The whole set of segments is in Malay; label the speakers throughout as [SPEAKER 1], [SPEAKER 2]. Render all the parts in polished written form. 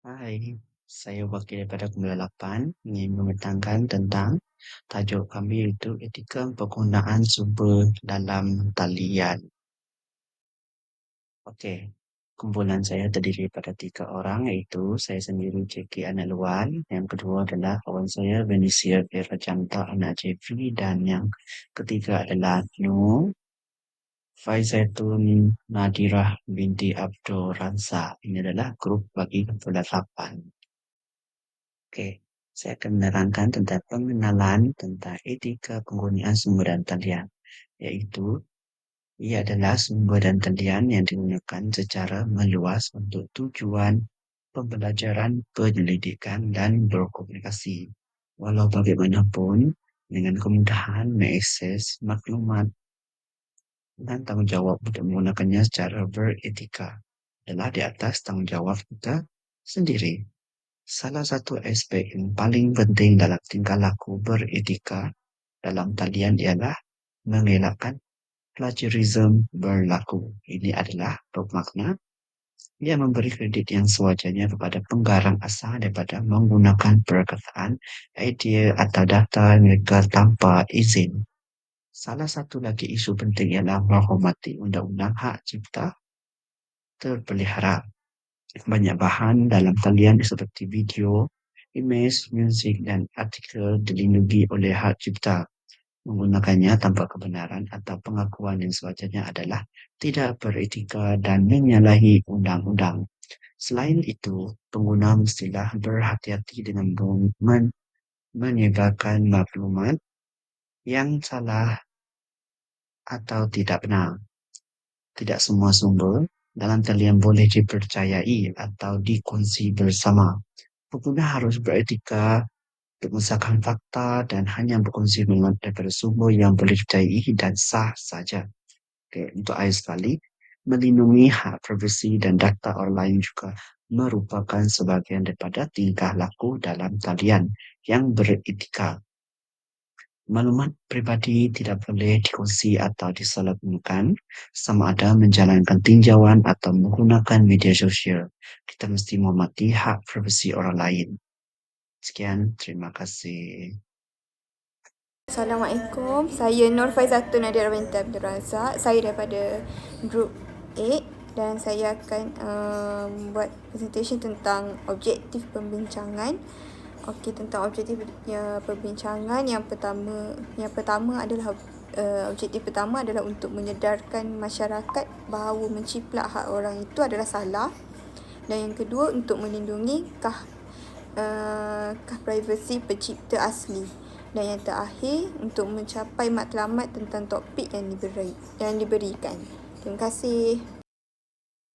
[SPEAKER 1] Hai, saya wakil daripada Kumpulan 8 ingin membentangkan tentang tajuk kami itu etika penggunaan sumber dalam talian. Okey, kumpulan saya terdiri pada 3 orang iaitu saya sendiri Jeki Anak Luan, yang kedua adalah kawan saya Venisia Vera Janta Anak Jeffrey dan yang ketiga adalah Nur Faizaitun Nadirah binti Abdul Ransa. Ini adalah grup bagi kumpulan 8. Oke, saya akan menerangkan tentang pengenalan tentang etika penggunaan sumber dan talian, yaitu ia adalah sumber dan talian yang digunakan secara meluas untuk tujuan pembelajaran, penyelidikan, dan berkomunikasi. Walau bagaimanapun, dengan kemudahan mengakses maklumat dan tanggungjawab untuk menggunakannya secara beretika adalah di atas tanggungjawab kita sendiri. Salah satu aspek yang paling penting dalam tingkah laku beretika dalam talian ialah mengelakkan plagiarism berlaku. Ini adalah bermakna ia memberi kredit yang sewajarnya kepada penggarang asal daripada menggunakan perkataan, idea atau data mereka tanpa izin. Salah satu lagi isu penting ialah menghormati undang-undang hak cipta terpelihara. Banyak bahan dalam talian seperti video, imej, muzik, dan artikel dilindungi oleh hak cipta. Menggunakannya tanpa kebenaran atau pengakuan yang sewajarnya adalah tidak beretika dan menyalahi undang-undang. Selain itu, pengguna mestilah berhati-hati dengan menyebarkan maklumat yang salah atau tidak benar. Tidak semua sumber dalam talian boleh dipercayai atau dikongsi bersama. Pengguna harus beretika, berdasarkan fakta dan hanya berkongsi maklumat daripada sumber yang boleh dipercayai dan sah saja. Okay, untuk akhir sekali, melindungi hak privasi dan data orang lain juga merupakan sebahagian daripada tingkah laku dalam talian yang beretika. Maklumat pribadi tidak boleh dikongsi atau disalahgunakan sama ada menjalankan tinjauan atau menggunakan media sosial. Kita mesti menghormati hak privasi orang lain. Sekian, terima kasih.
[SPEAKER 2] Assalamualaikum, saya Nur Faizatun Nadia Binti Abdul Razak. Saya daripada Group 8 dan saya akan buat presentation tentang objektif pembincangan. Okey, tentang objektif perbincangan yang pertama adalah objektif pertama adalah untuk menyedarkan masyarakat bahawa menciplak hak orang itu adalah salah, dan yang kedua untuk melindungi privasi pencipta asli, dan yang terakhir untuk mencapai matlamat tentang topik yang diberikan. Terima kasih.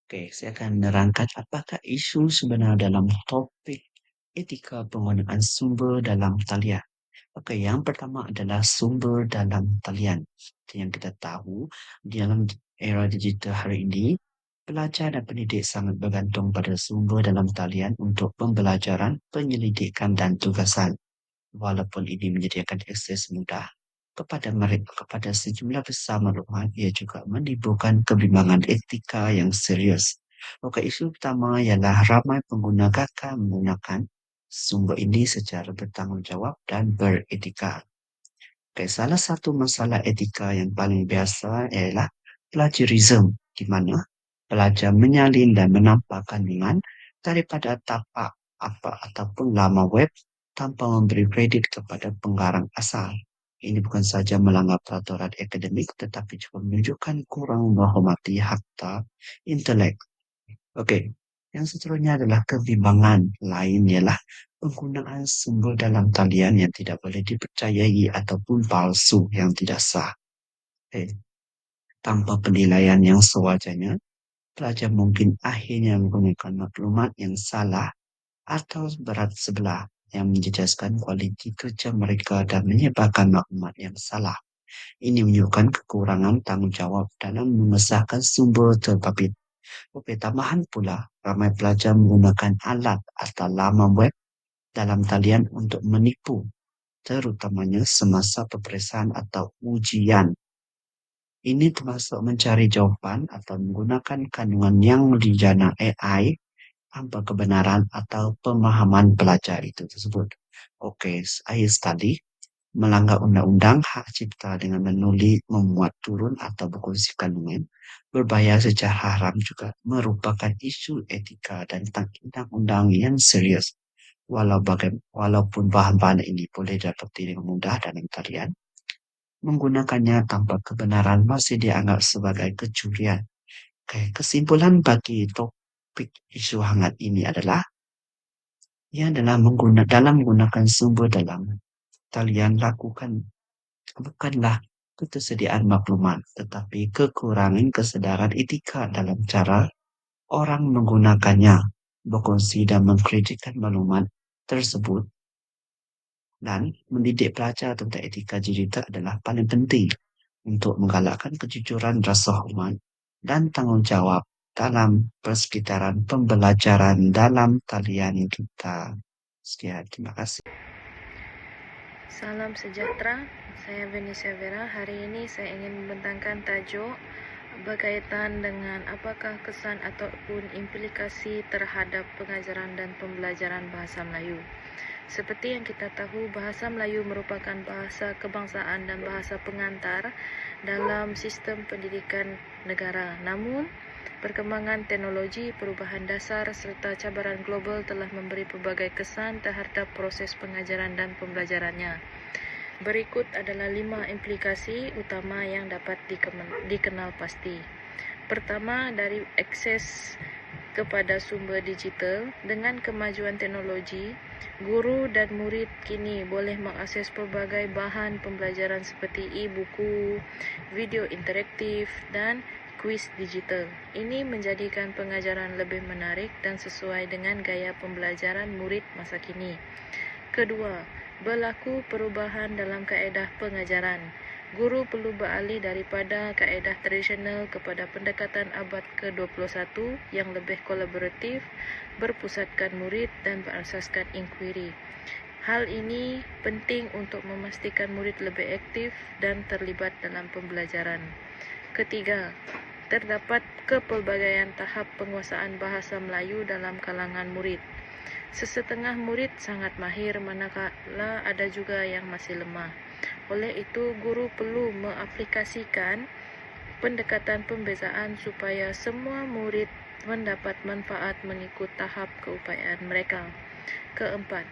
[SPEAKER 1] Oke, saya akan menerangkan apakah isu sebenar dalam topik etika penggunaan sumber dalam talian. Okey, yang pertama adalah sumber dalam talian. Seperti yang kita tahu, di dalam era digital hari ini, pelajar dan pendidik sangat bergantung pada sumber dalam talian untuk pembelajaran, penyelidikan dan tugasan. Walaupun ini menyediakan akses mudah kepada sejumlah besar maklumat, ia juga menimbulkan kebimbangan etika yang serius. Okey, isu pertama ialah ramai pengguna gagal menggunakan sumber ini secara bertanggungjawab dan beretika. Okey, salah satu masalah etika yang paling biasa ialah plagiarism, di mana pelajar menyalin dan menambah kandungan daripada tapak apa ataupun laman web tanpa memberi kredit kepada penggarang asal. Ini bukan saja melanggar peraturan akademik tetapi juga menunjukkan kurang menghormati hakta intelek. Okey, yang seterusnya adalah kebimbangan lain ialah penggunaan sumber dalam talian yang tidak boleh dipercayai ataupun palsu yang tidak sah. Okay. Tanpa penilaian yang sewajarnya, pelajar mungkin akhirnya menggunakan maklumat yang salah atau berat sebelah yang menjejaskan kualiti kerja mereka dan menyebarkan maklumat yang salah. Ini menunjukkan kekurangan tanggungjawab dalam mengesahkan sumber terbabit. Okey, tambahan pula, ramai pelajar menggunakan alat atau laman web dalam talian untuk menipu, terutamanya semasa peperiksaan atau ujian. Ini termasuk mencari jawapan atau menggunakan kandungan yang dijana AI tanpa kebenaran atau pemahaman pelajar itu tersebut. Oke, saya study melanggar undang-undang hak cipta dengan menulis, memuat turun atau berkongsi kandungan, berbayar secara haram juga merupakan isu etika dan tentang undang-undang yang serius. Walaupun bahan-bahan ini boleh didapati dengan mudah dalam talian, menggunakannya tanpa kebenaran masih dianggap sebagai kecurian. Oke, kesimpulan bagi topik isu hangat ini adalah ia adalah dalam menggunakan sumber dalam talian lakukan bukanlah ketersediaan maklumat, tetapi kekurangan kesedaran etika dalam cara orang menggunakannya, berkongsi dan mengkritikkan maklumat tersebut, dan mendidik pelajar tentang etika digital adalah paling penting untuk menggalakkan kejujuran rasa hormat dan tanggung jawab dalam persekitaran pembelajaran dalam talian kita. Sekian, terima kasih.
[SPEAKER 3] Salam sejahtera, saya Venesia Vera. Hari ini saya ingin membentangkan tajuk berkaitan dengan apakah kesan ataupun implikasi terhadap pengajaran dan pembelajaran bahasa Melayu. Seperti yang kita tahu, bahasa Melayu merupakan bahasa kebangsaan dan bahasa pengantar dalam sistem pendidikan negara. Namun, perkembangan teknologi, perubahan dasar serta cabaran global telah memberi pelbagai kesan terhadap proses pengajaran dan pembelajarannya. Berikut adalah 5 implikasi utama yang dapat dikenal pasti. Pertama, dari akses kepada sumber digital. Dengan kemajuan teknologi, guru dan murid kini boleh mengakses pelbagai bahan pembelajaran seperti e-buku, video interaktif dan kuis digital. Ini menjadikan pengajaran lebih menarik dan sesuai dengan gaya pembelajaran murid masa kini. Kedua, berlaku perubahan dalam kaedah pengajaran. Guru perlu beralih daripada kaedah tradisional kepada pendekatan abad ke-21 yang lebih kolaboratif, berpusatkan murid dan berasaskan inquiry. Hal ini penting untuk memastikan murid lebih aktif dan terlibat dalam pembelajaran. Ketiga, terdapat kepelbagaian tahap penguasaan bahasa Melayu dalam kalangan murid. Sesetengah murid sangat mahir manakala ada juga yang masih lemah. Oleh itu, guru perlu mengaplikasikan pendekatan pembezaan supaya semua murid mendapat manfaat mengikut tahap keupayaan mereka. Keempat,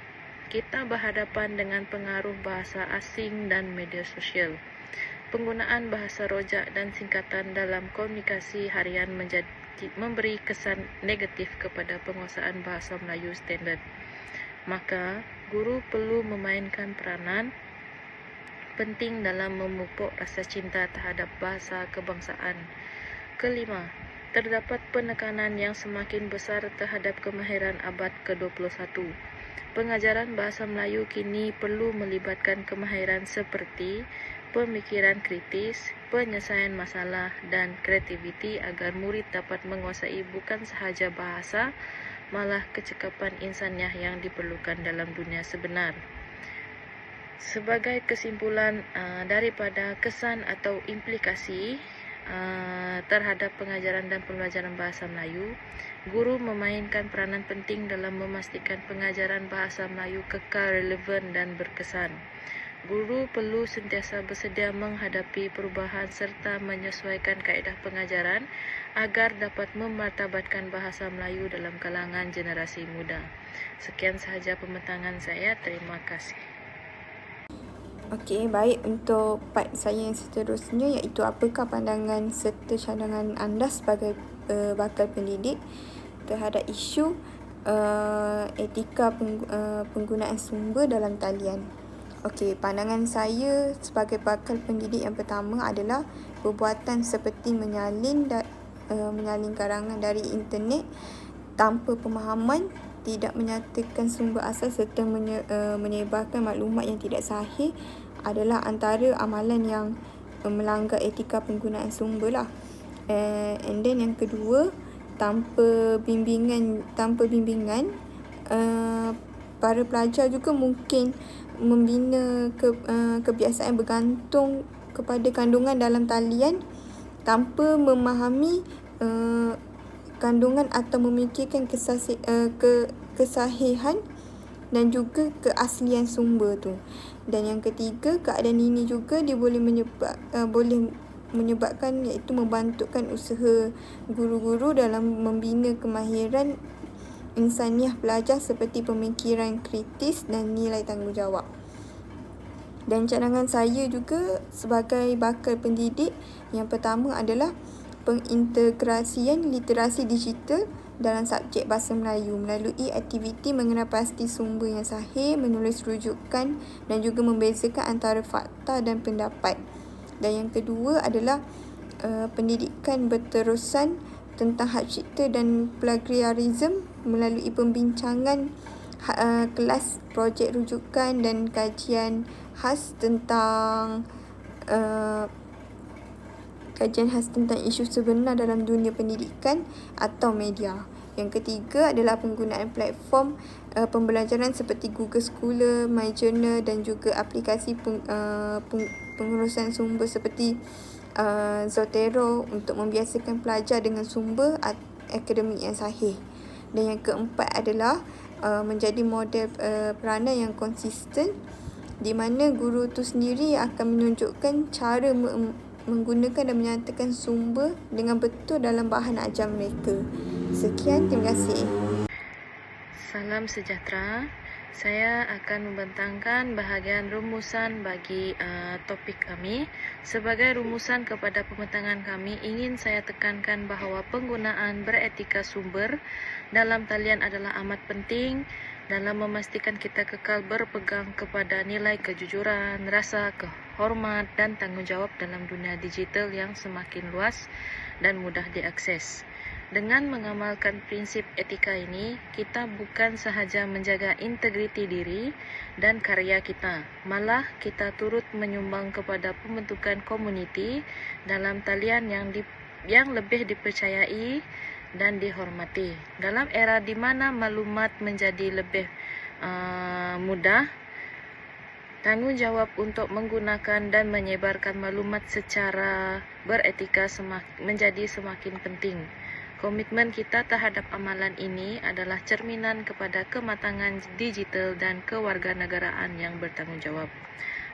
[SPEAKER 3] kita berhadapan dengan pengaruh bahasa asing dan media sosial. Penggunaan bahasa rojak dan singkatan dalam komunikasi harian memberi kesan negatif kepada penguasaan bahasa Melayu standard. Maka, guru perlu memainkan peranan penting dalam memupuk rasa cinta terhadap bahasa kebangsaan. Kelima, terdapat penekanan yang semakin besar terhadap kemahiran abad ke-21. Pengajaran bahasa Melayu kini perlu melibatkan kemahiran seperti pemikiran kritis, penyelesaian masalah dan kreativiti agar murid dapat menguasai bukan sahaja bahasa, malah kecekapan insaniah yang diperlukan dalam dunia sebenar. Sebagai kesimpulan daripada kesan atau implikasi terhadap pengajaran dan pembelajaran bahasa Melayu, guru memainkan peranan penting dalam memastikan pengajaran bahasa Melayu kekal relevan dan berkesan. Guru perlu sentiasa bersedia menghadapi perubahan serta menyesuaikan kaedah pengajaran agar dapat memartabatkan bahasa Melayu dalam kalangan generasi muda. Sekian sahaja pembentangan saya. Terima kasih.
[SPEAKER 2] Okey, baik, untuk part saya yang seterusnya, iaitu apakah pandangan serta cadangan anda sebagai bakal pendidik terhadap isu etika penggunaan sumber dalam talian. Okey, pandangan saya sebagai bakal pendidik yang pertama adalah perbuatan seperti menyalin karangan dari internet tanpa pemahaman, tidak menyatakan sumber asal serta menyebarkan maklumat yang tidak sahih adalah antara amalan yang melanggar etika penggunaan sumber lah. And then yang kedua, tanpa bimbingan para pelajar juga mungkin membina kebiasaan bergantung kepada kandungan dalam talian tanpa memahami kandungan atau memikirkan kesahihan dan juga keaslian sumber tu. Dan yang ketiga, keadaan ini juga dia boleh menyebabkan iaitu membantukan usaha guru-guru dalam membina kemahiran insaniah pelajar seperti pemikiran kritis dan nilai tanggungjawab. Dan cadangan saya juga sebagai bakal pendidik, yang pertama adalah pengintegrasian literasi digital dalam subjek Bahasa Melayu melalui aktiviti mengenal pasti sumber yang sahih, menulis rujukan dan juga membezakan antara fakta dan pendapat. Dan yang kedua adalah pendidikan berterusan tentang hak cipta dan plagiarism melalui pembincangan kelas, projek rujukan dan kajian khas tentang isu sebenar dalam dunia pendidikan atau media. Yang ketiga adalah penggunaan platform pembelajaran seperti Google Scholar, MyJournal dan juga aplikasi pengurusan sumber seperti Zotero untuk membiasakan pelajar dengan sumber akademik yang sahih. Dan yang keempat adalah menjadi model peranan yang konsisten, di mana guru itu sendiri akan menunjukkan cara menggunakan dan menyatakan sumber dengan betul dalam bahan ajar mereka. Sekian, terima kasih.
[SPEAKER 3] Salam sejahtera. Saya akan membentangkan bahagian rumusan bagi topik kami. Sebagai rumusan kepada pembentangan kami, ingin saya tekankan bahawa penggunaan beretika sumber dalam talian adalah amat penting dalam memastikan kita kekal berpegang kepada nilai kejujuran, rasa hormat dan tanggungjawab dalam dunia digital yang semakin luas dan mudah diakses. Dengan mengamalkan prinsip etika ini, kita bukan sahaja menjaga integriti diri dan karya kita, malah kita turut menyumbang kepada pembentukan komuniti dalam talian yang lebih dipercayai dan dihormati. Dalam era di mana maklumat menjadi lebih mudah, tanggungjawab untuk menggunakan dan menyebarkan maklumat secara beretika menjadi semakin penting. Komitmen kita terhadap amalan ini adalah cerminan kepada kematangan digital dan kewarganegaraan yang bertanggungjawab.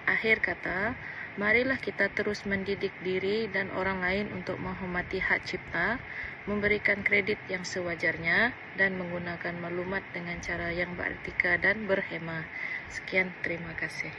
[SPEAKER 3] Akhir kata, marilah kita terus mendidik diri dan orang lain untuk menghormati hak cipta, memberikan kredit yang sewajarnya, dan menggunakan maklumat dengan cara yang beretika dan berhema. Sekian, terima kasih.